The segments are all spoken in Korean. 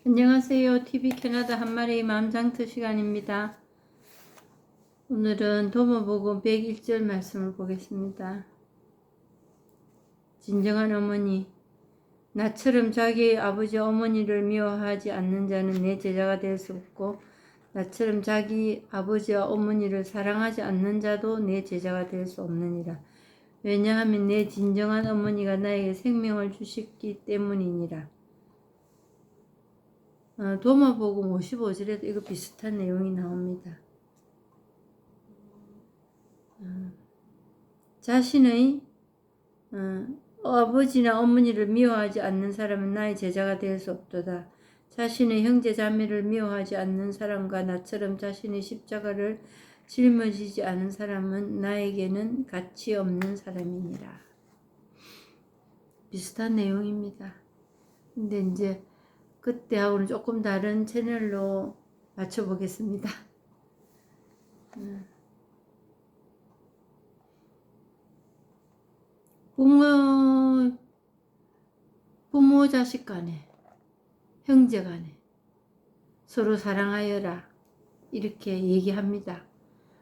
안녕하세요. TV 캐나다 한마리의 마음장터 시간입니다. 오늘은 도마복음 101절 말씀을 보겠습니다. 진정한 어머니, 나처럼 자기 아버지 어머니를 미워하지 않는 자는 내 제자가 될 수 없고 나처럼 자기 아버지와 어머니를 사랑하지 않는 자도 내 제자가 될 수 없느니라. 왜냐하면 내 진정한 어머니가 나에게 생명을 주셨기 때문이니라. 도마복음 55절에도 이거 비슷한 내용이 나옵니다. 자신의 아버지나 어머니를 미워하지 않는 사람은 나의 제자가 될 수 없도다. 자신의 형제 자매를 미워하지 않는 사람과 나처럼 자신의 십자가를 짊어지지 않은 사람은 나에게는 가치 없는 사람이니라. 비슷한 내용입니다. 근데 이제 그때하고는 조금 다른 채널로 맞춰보겠습니다. 부모 자식 간에, 형제 간에 서로 사랑하여라 이렇게 얘기합니다.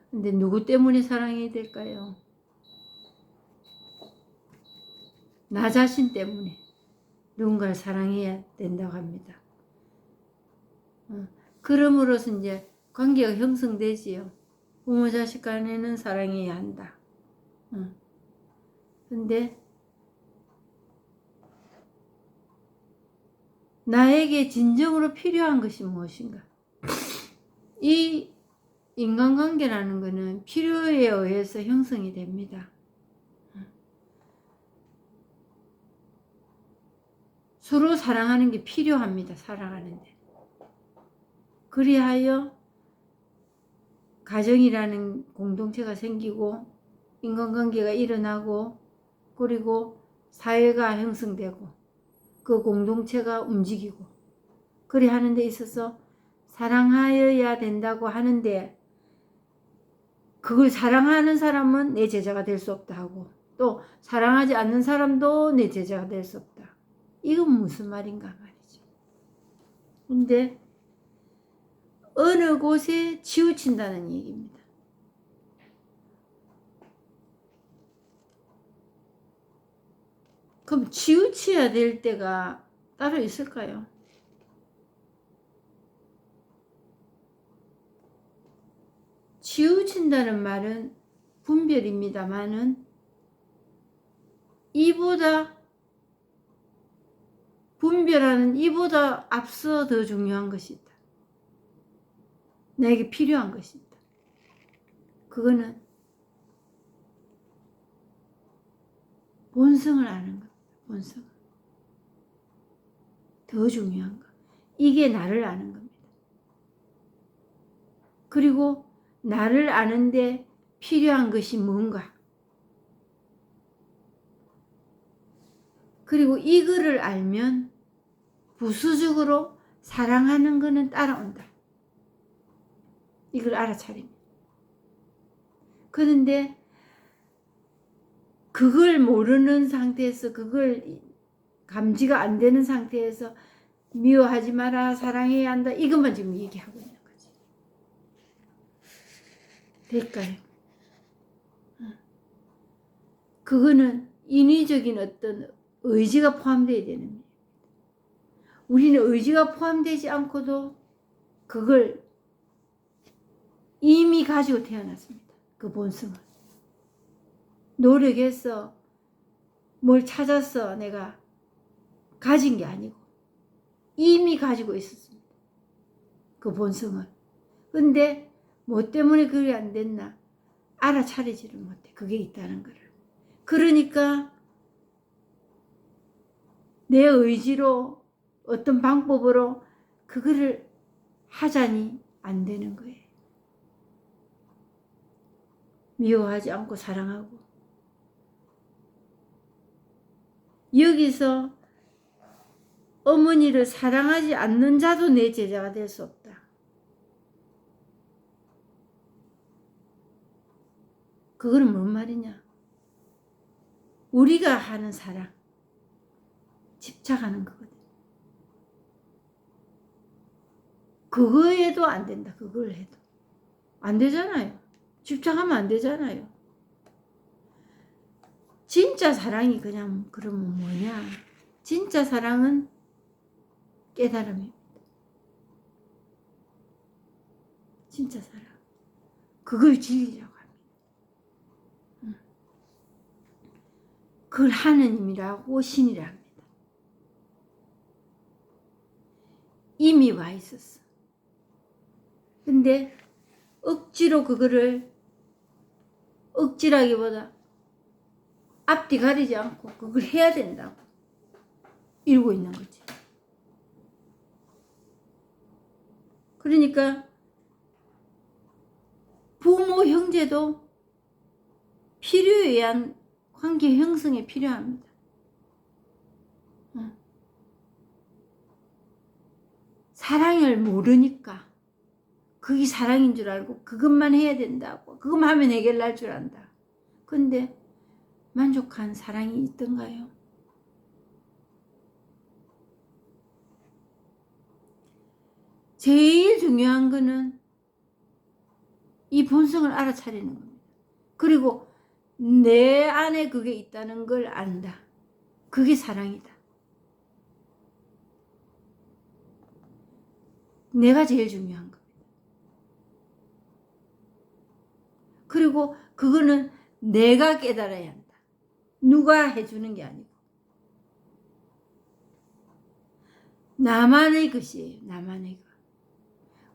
근데 누구 때문에 사랑해야 될까요? 나 자신 때문에 누군가를 사랑해야 된다고 합니다. 그럼으로써 이제 관계가 형성되지요. 부모 자식 간에는 사랑해야 한다. 근데 나에게 진정으로 필요한 것이 무엇인가? 이 인간관계라는 것은 필요에 의해서 형성이 됩니다. 서로 사랑하는 게 필요합니다. 살아가는데. 그리하여 가정이라는 공동체가 생기고 인간관계가 일어나고 그리고 사회가 형성되고 그 공동체가 움직이고 그리 하는 데 있어서 사랑하여야 된다고 하는데 그걸 사랑하는 사람은 내 제자가 될 수 없다 하고 또 사랑하지 않는 사람도 내 제자가 될 수 없다. 이건 무슨 말인가 말이죠. 근데 어느 곳에 치우친다는 얘기입니다. 그럼 치우쳐야 될 때가 따로 있을까요? 치우친다는 말은 분별입니다만은 분별하는 이보다 앞서 더 중요한 것이 있다. 나에게 필요한 것이 있다. 그거는 본성을 아는 것. 본성. 더 중요한 것. 이게 나를 아는 겁니다. 그리고 나를 아는데 필요한 것이 뭔가. 그리고 이거를 알면 부수적으로 사랑하는 거는 따라온다. 이걸 알아차립니다. 그런데 그걸 모르는 상태에서 그걸 감지가 안 되는 상태에서 미워하지 마라, 사랑해야 한다 이것만 지금 얘기하고 있는 거지. 될까요? 그거는 인위적인 어떤 의지가 포함되어야 되는 거예요. 우리는 의지가 포함되지 않고도 그걸 이미 가지고 태어났습니다. 그 본성을. 노력해서 뭘 찾아서 내가 가진 게 아니고 이미 가지고 있었습니다. 그 본성을. 근데 뭐 때문에 그게 안 됐나? 알아차리지를 못해. 그게 있다는 거를. 그러니까 내 의지로 어떤 방법으로 그거를 하자니 안 되는 거예요. 미워하지 않고 사랑하고. 여기서 어머니를 사랑하지 않는 자도 내 제자가 될 수 없다. 그거는 뭔 말이냐? 우리가 하는 사랑, 집착하는 거거든. 그거에도 안 된다. 그걸 해도 안 되잖아요. 집착하면 안 되잖아요. 진짜 사랑이 그냥 그러면 뭐냐? 진짜 사랑은 깨달음입니다. 진짜 사랑. 그걸 즐기려고 합니다. 그걸 하느님이라고 신이라 합니다. 이미 와 있었어. 근데 억지로 그거를 억지라기보다 앞뒤 가리지 않고 그걸 해야 된다고 이러고 있는 거지. 그러니까 부모, 형제도 필요에 의한 관계 형성에 필요합니다. 사랑을 모르니까 그게 사랑인 줄 알고 그것만 해야 된다고, 그것만 하면 해결날 줄 안다. 근데 만족한 사랑이 있던가요? 제일 중요한 거는 이 본성을 알아차리는 겁니다. 그리고 내 안에 그게 있다는 걸 안다. 그게 사랑이다. 내가 제일 중요한 겁니다. 그리고 그거는 내가 깨달아야 한다. 누가 해주는 게 아니고. 나만의 것이에요. 나만의 것.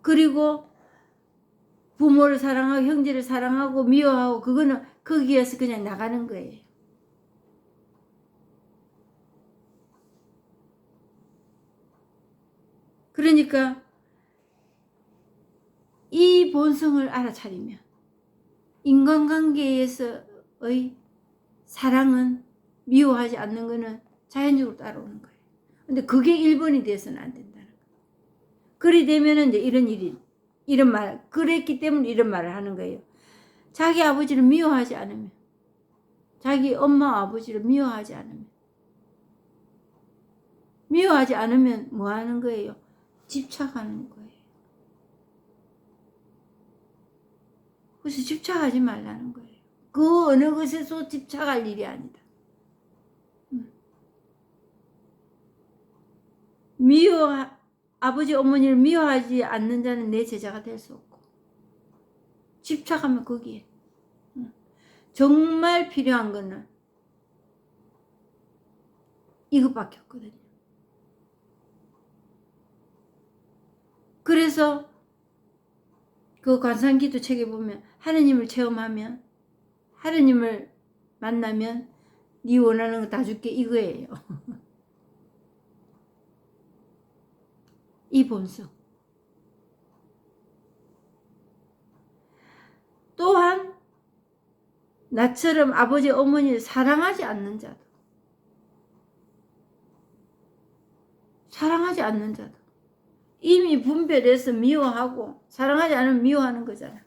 그리고 부모를 사랑하고 형제를 사랑하고 미워하고 그거는 거기에서 그냥 나가는 거예요. 그러니까 이 본성을 알아차리면 인간관계에서의 사랑은 미워하지 않는 거는 자연적으로 따라오는 거예요. 근데 그게 1번이 돼서는 안 된다는 거예요. 그리 되면은 이제 이런 말, 그랬기 때문에 이런 말을 하는 거예요. 자기 아버지를 미워하지 않으면, 자기 엄마 아버지를 미워하지 않으면 뭐 하는 거예요? 집착하는 거예요. 그래서 집착하지 말라는 거예요. 그 어느 것에서 집착할 일이 아니다. 아버지 어머니를 미워하지 않는 자는 내 제자가 될 수 없고, 집착하면 거기에 정말 필요한 거는 이것밖에 없거든요. 그래서 그 관상기도 책에 보면 하느님을 체험하면, 하느님을 만나면 네 원하는 거 다 줄게 이거예요. 이 본성. 또한 나처럼 아버지 어머니를 사랑하지 않는 자도, 이미 분별해서 미워하고, 사랑하지 않으면 미워하는 거잖아.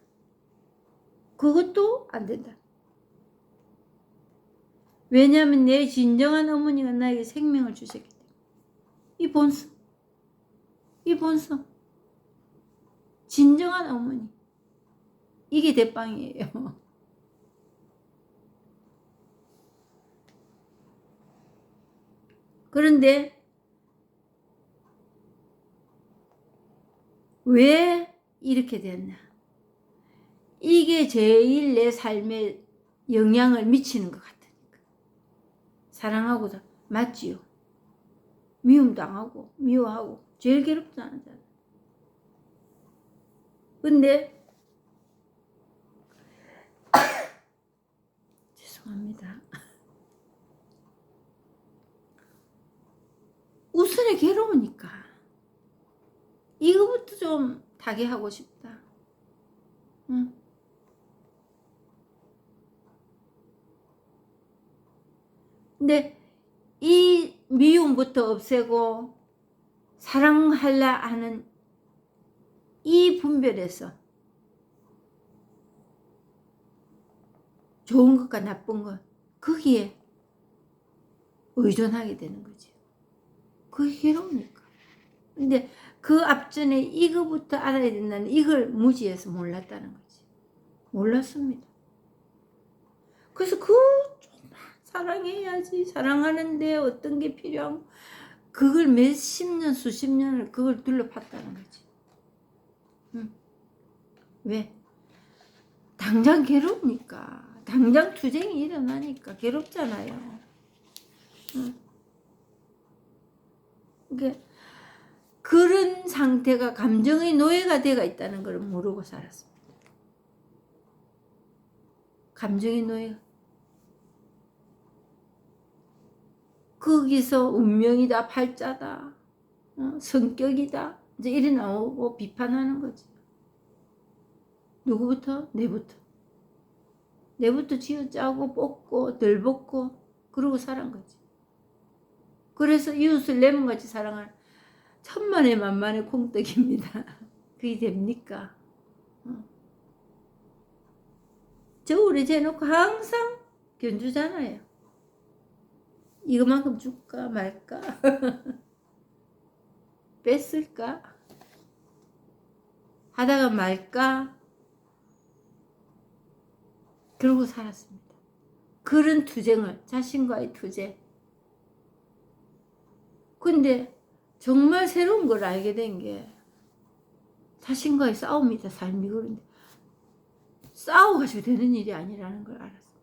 그것도 안 된다. 왜냐하면 내 진정한 어머니가 나에게 생명을 주셨기 때문에. 이 본성. 진정한 어머니. 이게 대빵이에요. 그런데 왜 이렇게 됐나? 이게 제일 내 삶에 영향을 미치는 것 같으니까. 사랑하고도 맞지요. 미움당하고 미워하고 제일 괴롭다는 잖아. 근데 죄송합니다. 우선에 괴로우니까 이거부터 좀 타개하고 싶다. 응? 근데 이 미움부터 없애고 사랑하려 하는 이 분별에서 좋은 것과 나쁜 것, 거기에 의존하게 되는 거지. 그게 괴로우니까. 근데 그 앞전에 이거부터 알아야 된다는 이걸 무지해서 몰랐다는 거지. 몰랐습니다. 그래서 사랑해야지. 사랑하는데 어떤 게 필요하고 그걸 몇십 년 수십 년을 그걸 둘러팠다는 거지. 응. 왜? 당장 괴롭으니까. 당장 투쟁이 일어나니까 괴롭잖아요. 응. 그러니까 그런 상태가 감정의 노예가 되어 있다는 걸 모르고 살았습니다. 감정의 노예. 거기서 운명이다, 팔자다, 성격이다 이제 이래 나오고 비판하는 거지. 누구부터? 내부터 쥐어짜고 뽑고 덜 뽑고 그러고 살은 거지. 그래서 이웃을 레몬같이 사랑하는 천만의 만만의 콩떡입니다. 그게 됩니까? 저울에 재놓고 항상 견주잖아요. 이거만큼 줄까 말까? 뺐을까? 하다가 말까? 그러고 살았습니다. 그런 투쟁을, 자신과의 투쟁. 근데 정말 새로운 걸 알게 된 게 자신과의 싸움이다, 삶이. 그런데 싸워가지고 되는 일이 아니라는 걸 알았어요.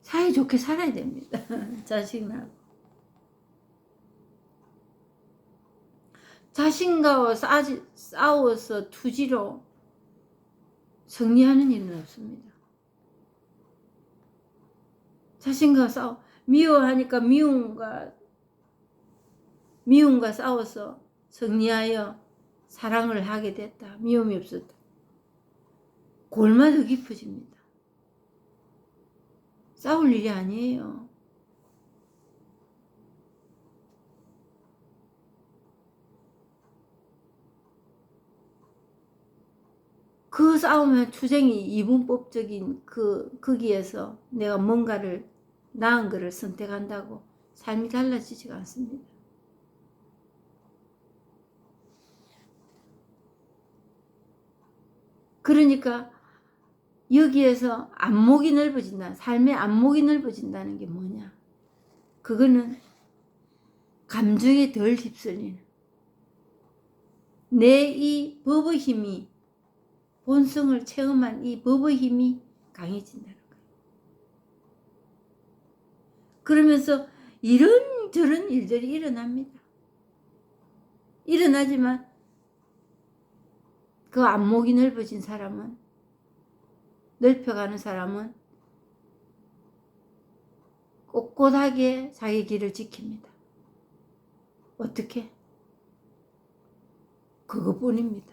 사이좋게 살아야 됩니다. 자신하고. 자신과 싸워서 투지로 승리하는 일은 없습니다. 자신과 미워하니까 미움과 싸워서 승리하여 사랑을 하게 됐다. 미움이 없었다. 골마 더 깊어집니다. 싸울 일이 아니에요. 그 싸움의 투쟁이 이분법적인 거기에서 내가 뭔가를 나은 거를 선택한다고 삶이 달라지지가 않습니다. 그러니까 여기에서 안목이 넓어진다. 삶의 안목이 넓어진다는 게 뭐냐? 그거는 감정에 덜 휩쓸리는 내 이 법의 힘이 본성을 체험한 이 법의 힘이 강해진다는 거예요. 그러면서 이런저런 일들이 일어납니다. 일어나지만 그 안목이 넓어진 사람은, 넓혀가는 사람은 꼿꼿하게 자기 길을 지킵니다. 어떻게? 그것뿐입니다.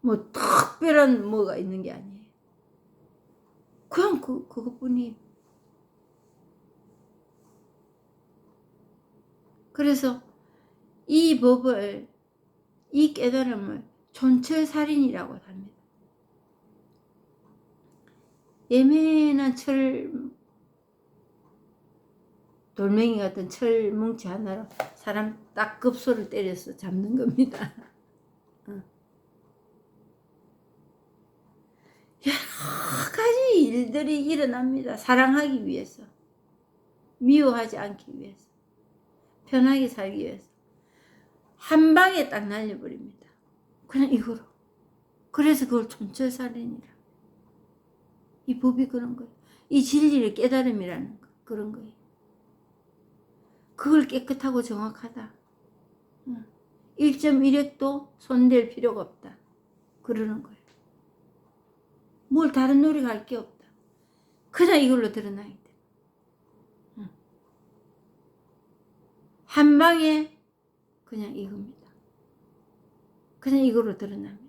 뭐 특별한 뭐가 있는 게 아니에요. 그냥 그것뿐이에요. 그래서 이 법을, 이 깨달음을 촌철살인이라고 합니다. 예민한 돌멩이 같은 철 뭉치 하나로 사람 딱 급소를 때려서 잡는 겁니다. 여러 가지 일들이 일어납니다. 사랑하기 위해서, 미워하지 않기 위해서, 편하게 살기 위해서 한 방에 딱 날려버립니다. 그냥 이거로. 그래서 그걸 촌철살인이라. 이 법이 그런 거예요. 이 진리를 깨달음이라는 거, 그런 거예요. 그걸 깨끗하고 정확하다. 1.1핵도 손댈 필요가 없다. 그러는 거예요. 뭘 다른 노력을 할 게 없다. 그냥 이걸로 드러나야 돼. 한 방에 그냥 이겁니다. 그냥 이걸로 드러납니다.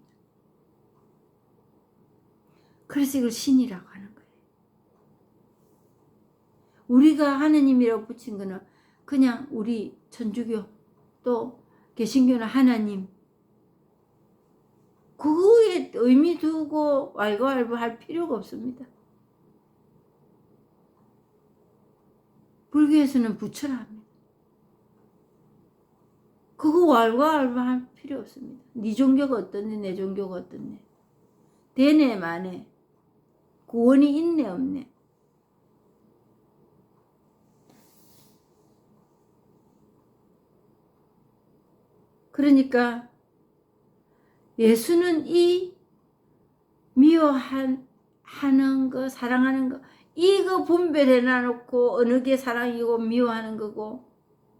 그래서 이걸 신이라고 하는 거예요. 우리가 하느님이라고 붙인 거는 그냥 우리 천주교 또 개신교는 하나님, 그거에 의미 두고 왈가왈부 할 필요가 없습니다. 불교에서는 부처라 합니다. 그 왈가왈부 할 필요 없습니다. 네 종교가 어떻네, 내 종교가 어떻네. 되네, 마네. 구원이 있네, 없네. 그러니까 예수는 이 미워하는 거, 사랑하는 거, 이거 분별해 놔놓고 어느 게 사랑이고 미워하는 거고,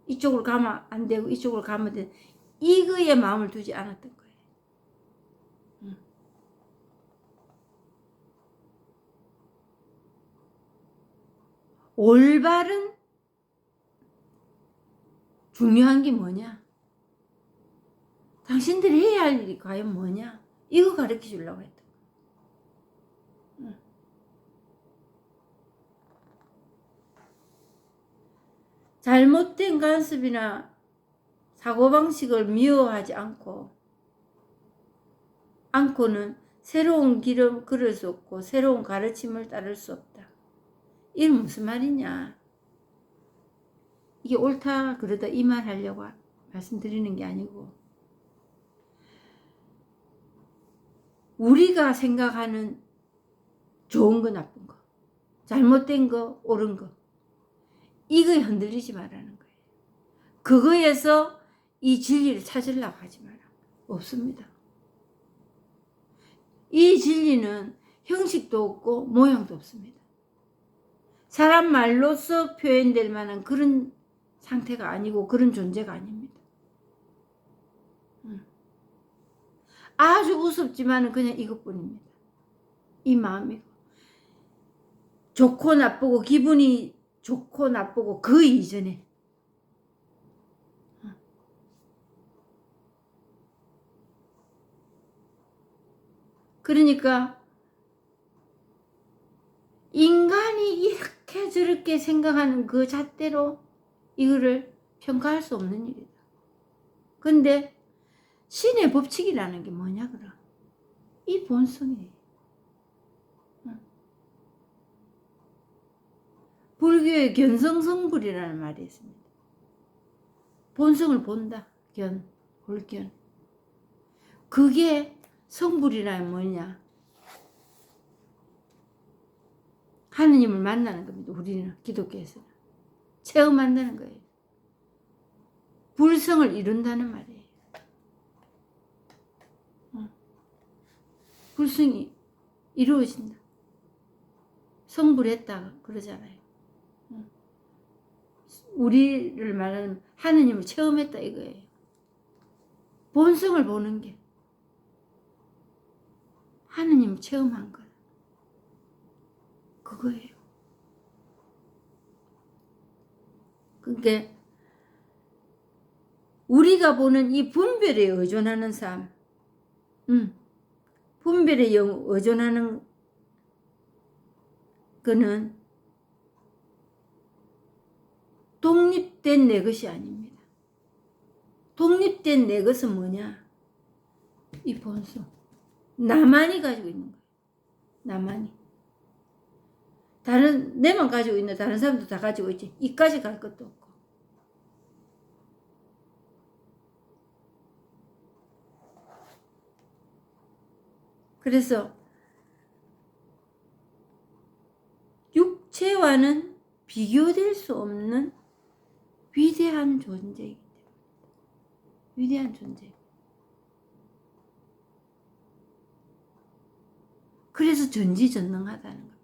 이쪽으로 가면 안 되고 이쪽으로 가면 돼. 이거에 마음을 두지 않았던 거예요. 올바른 중요한 게 뭐냐? 당신들이 해야 할 일이 과연 뭐냐? 이거 가르쳐 주려고 했던 거예요. 잘못된 간섭이나 사고방식을 미워하지 않고는 새로운 길을 걸을 수 없고 새로운 가르침을 따를 수 없다. 이게 무슨 말이냐? 이게 옳다 그러다 이 말 하려고 말씀드리는 게 아니고, 우리가 생각하는 좋은 거 나쁜 거, 잘못된 거 옳은 거, 이거에 흔들리지 말라는 거예요. 그거에서 이 진리를 찾으려고 하지 마라. 없습니다. 이 진리는 형식도 없고 모양도 없습니다. 사람 말로서 표현될 만한 그런 상태가 아니고 그런 존재가 아닙니다. 아주 우습지만 그냥 이것뿐입니다. 이 마음이고, 좋고 나쁘고 기분이 좋고 나쁘고 그 이전에 그러니까 인간이 이렇게 저렇게 생각하는 그 잣대로 이거를 평가할 수 없는 일이다. 근데 신의 법칙이라는 게 뭐냐 그럼? 이 본성이에요. 불교의 견성성불이라는 말이 있습니다. 본성을 본다. 볼견. 그게 성불이라는 뭐냐? 하느님을 만나는 겁니다. 우리는 기독교에서는 체험한다는 거예요. 불성을 이룬다는 말이에요. 불성이 이루어진다. 성불했다 그러잖아요. 우리를 말하는 하느님을 체험했다 이거예요. 본성을 보는 게 하느님을 체험한 거 그거예요. 그러니까 우리가 보는 이 분별에 의존하는 삶, 분별에 의존하는 거는 독립된 내 것이 아닙니다. 독립된 내 것은 뭐냐? 이 본성. 나만이 가지고 있는 거예요. 나만이. 내만 가지고 있는 다른 사람도 다 가지고 있지. 이까지 갈 것도 없고. 그래서 육체와는 비교될 수 없는 위대한 존재이기 때문에. 위대한 존재. 그래서 전지전능하다는 겁니다.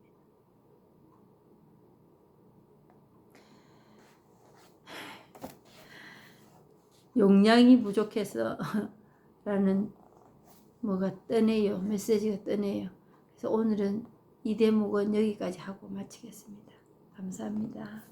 용량이 부족해서 라는 뭐가 떠네요. 메시지가 떠네요. 그래서 오늘은 이 대목은 여기까지 하고 마치겠습니다. 감사합니다.